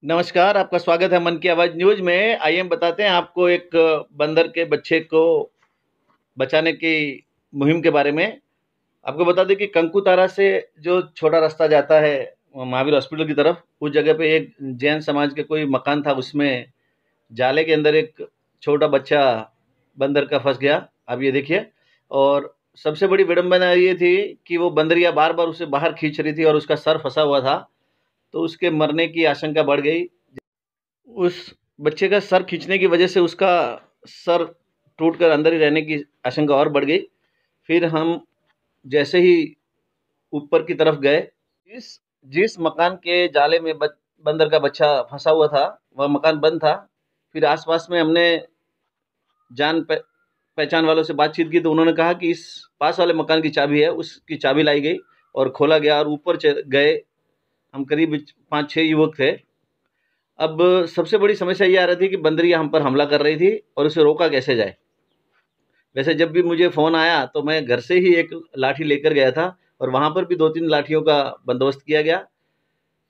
नमस्कार, आपका स्वागत है मन की आवाज़ न्यूज़ में। आइए हम बताते हैं आपको एक बंदर के बच्चे को बचाने की मुहिम के बारे में। आपको बता दें कि कंकुतारा से जो छोटा रास्ता जाता है महावीर हॉस्पिटल की तरफ, उस जगह पे एक जैन समाज के कोई मकान था, उसमें जाले के अंदर एक छोटा बच्चा बंदर का फँस गया। अब ये देखिए, और सबसे बड़ी विडंबना ये थी कि वो बंदरिया बार-बार उसे बाहर खींच रही थी और उसका सर फँसा हुआ था, तो उसके मरने की आशंका बढ़ गई। उस बच्चे का सर खींचने की वजह से उसका सर टूटकर अंदर ही रहने की आशंका और बढ़ गई। फिर हम जैसे ही ऊपर की तरफ गए, जिस जिस मकान के जाले में बंदर का बच्चा फंसा हुआ था, वह मकान बंद था। फिर आसपास में हमने जान पहचान वालों से बातचीत की, तो उन्होंने कहा कि इस पास वाले मकान की चाबी है, उसकी चाबी लाई गई और खोला गया और ऊपर गए। हम करीब 5-6 युवक थे। अब सबसे बड़ी समस्या ये आ रही थी कि बंदरिया हम पर हमला कर रही थी और उसे रोका कैसे जाए। वैसे जब भी मुझे फ़ोन आया तो मैं घर से ही एक लाठी लेकर गया था और वहाँ पर भी 2-3 लाठियों का बंदोबस्त किया गया।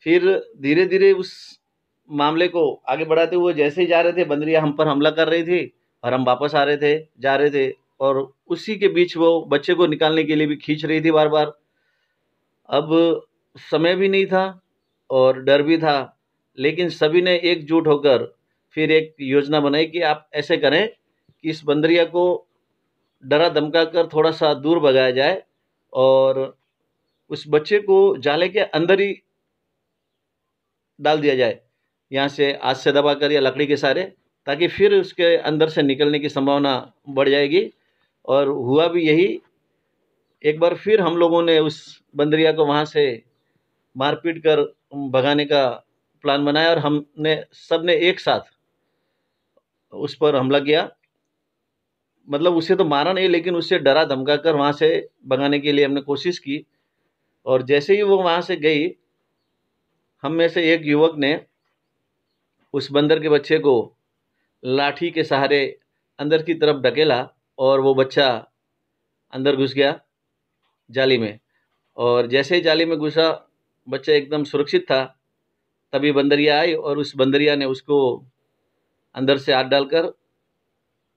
फिर धीरे-धीरे उस मामले को आगे बढ़ाते हुए जैसे ही जा रहे थे, बंदरिया हम पर हमला कर रही थी और हम वापस आ रहे थे, जा रहे थे, और उसी के बीच वो बच्चे को निकालने के लिए भी खींच रही थी बार-बार। अब समय भी नहीं था और डर भी था, लेकिन सभी ने एकजुट होकर फिर एक योजना बनाई कि आप ऐसे करें कि इस बंदरिया को डरा-धमका कर थोड़ा-सा दूर भगाया जाए और उस बच्चे को जाले के अंदर ही डाल दिया जाए, यहाँ से हाथ से दबाकर या लकड़ी के सहारे, ताकि फिर उसके अंदर से निकलने की संभावना बढ़ जाएगी। और हुआ भी यही। एक बार फिर हम लोगों ने उस बंदरिया को वहाँ से मारपीट कर भगाने का प्लान बनाया और हमने सबने एक साथ उस पर हमला किया। मतलब उसे तो मारा नहीं, लेकिन उसे डरा धमका कर वहाँ से भगाने के लिए हमने कोशिश की। और जैसे ही वो वहाँ से गई, हम में से एक युवक ने उस बंदर के बच्चे को लाठी के सहारे अंदर की तरफ ढकेला और वो बच्चा अंदर घुस गया जाली में। और जैसे ही जाली में घुसा, बच्चा एकदम सुरक्षित था। तभी बंदरिया आई और उस बंदरिया ने उसको अंदर से हाथ डालकर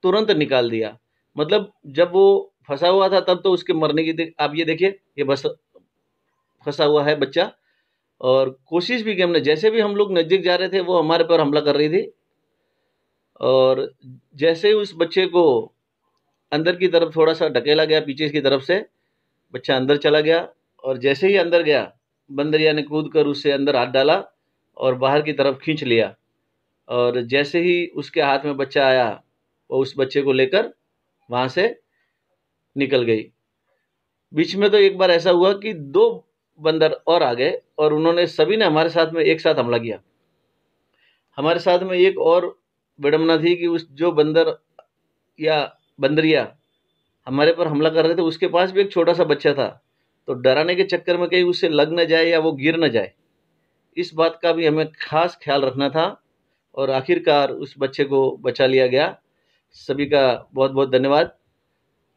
तुरंत निकाल दिया। मतलब जब वो फँसा हुआ था तब तो उसके मरने की आप ये देखिए, ये बस फँसा हुआ है बच्चा। और कोशिश भी की हमने, जैसे भी हम लोग नज़दीक जा रहे थे वो हमारे पर हमला कर रही थी। और जैसे ही उस बच्चे को अंदर की तरफ थोड़ा-सा ढकेला गया पीछे की तरफ से, बच्चा अंदर चला गया। और जैसे ही अंदर गया, बंदरिया ने कूदकर उसे अंदर हाथ डाला और बाहर की तरफ खींच लिया। और जैसे ही उसके हाथ में बच्चा आया, वो उस बच्चे को लेकर वहाँ से निकल गई। बीच में तो एक बार ऐसा हुआ कि 2 बंदर और आ गए और उन्होंने सभी ने हमारे साथ में एक साथ हमला किया। हमारे साथ में एक और विडंबना थी कि उस जो बंदर या बंदरिया हमारे पर हमला कर रहे थे, उसके पास भी एक छोटा-सा बच्चा था। तो डराने के चक्कर में कहीं उसे लग ना जाए या वो गिर ना जाए, इस बात का भी हमें ख़ास ख़्याल रखना था। और आखिरकार उस बच्चे को बचा लिया गया। सभी का बहुत-बहुत धन्यवाद।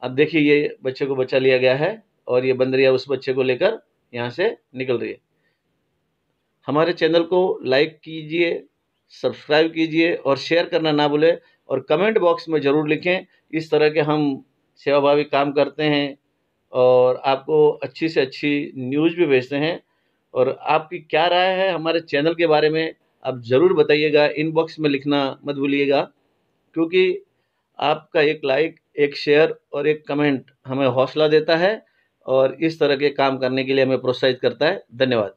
अब देखिए, ये बच्चे को बचा लिया गया है और ये बंदरिया उस बच्चे को लेकर यहाँ से निकल रही है। हमारे चैनल को लाइक कीजिए, सब्सक्राइब कीजिए और शेयर करना ना भूलें। और कमेंट बॉक्स में ज़रूर लिखें। इस तरह के हम सेवाभावी काम करते हैं और आपको अच्छी से अच्छी न्यूज़ भी भेजते हैं। और आपकी क्या राय है हमारे चैनल के बारे में, आप ज़रूर बताइएगा। इनबॉक्स में लिखना मत भूलिएगा, क्योंकि आपका एक लाइक, एक शेयर और एक कमेंट हमें हौसला देता है और इस तरह के काम करने के लिए हमें प्रोत्साहित करता है। धन्यवाद।